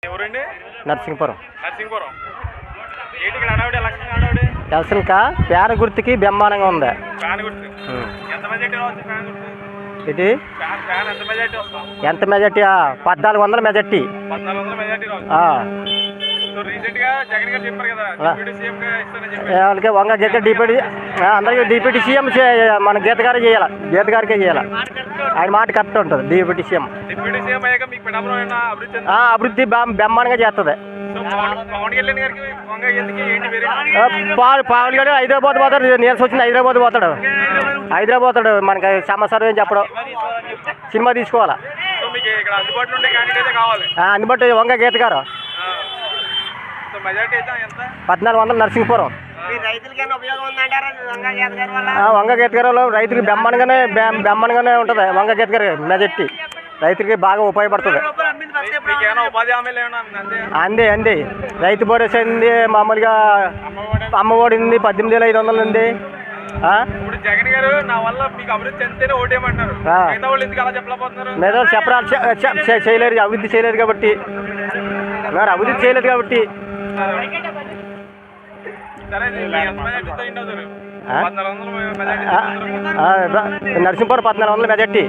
ఎవరండి? నరసింహపురం. నరసింహపురం. ఏంటి ఇక్కడ హడావిడి ఎలక్షన్ హడావిడి? ఎలక్షన్కా ఫ్యాన్ గుర్తుకి బ్రహ్మాండంగా ఉంది. ఫ్యాన్ గుర్తు. ఎంత మెజార్టీ రావచ్చు ఫ్యాన్ గుర్తు? ఇది ఫ్యాన్ ఎంత మెజార్టీ వస్తాం? ఎంత మెజార్టీ? 1400 మెజార్టీ. 1400 మెజార్టీ రావచ్చు. సో రీసెంట్ గా జగన్ గారు చెప్పారు కదా డిప్యూటీ సీఎం గా ఇస్తానని చెప్పారు. వాళ్ళకి వంగ గీత డిప్యూటీ అందరికీ డిప్యూటీ సీఎం మన గీత గారే చేయాలి. గీత గారికే చేయాలి. ఆయన మాట కరెక్ట్ ఉంటుంది. డిప్యూటీ సీఎం డిప్యూటీ సీఎం అయ్యాక మీకు పిఠాపురం ఏమైనా అభివృద్ధి అభివృద్ధి బ్రహ్మాండంగా చేస్తుంది. సో పవన్ కళ్యాణ్ గారికి వంగ ఎందుకు ఏంటి వేరే? పవన్ కళ్యాణ్ హైదరాబాద్ పోతాడు. నీరస వచ్చింది హైదరాబాద్ పోతాడు. హైదరాబాద్ మనకి సమాచారం ఏం చెప్పడం. సినిమా తీసుకోవాలా. సో మీకు ఇక్కడ అందుబాటులో ఉండే క్యాండిడేట్ కావాలి. అందుబాటు వంగ గీత గారు. సో మెజార్టీ అయితే ఎంత? 1400 నరసింహపురం. వంగ గీత గారు రైతులకి బ్రహ్మాండంగానే ఉంటుంది. వంగ గీత గారి మెజార్టీ రైతులకి బాగా ఉపయోగపడుతుంది. అంది రైతు భరోసా ఉంది. మామూలుగా అమ్మఒడి ఉంది. 18,500 ఉంది. ఇప్పుడు జగన్ గారు నా వల్ల మీకు అభివృద్ధి చెందితేనే ఓటేయమంటారు. మిగతా వాళ్ళు ఎందుకు అలా చెప్పలేకపోతున్నారు? మీద చేయలేరు. అభివృద్ధి చేయలేదు కాబట్టి అభివృద్ధి చేయలేదు కాబట్టి నరసింహపురం 1400 మెజార్టీ.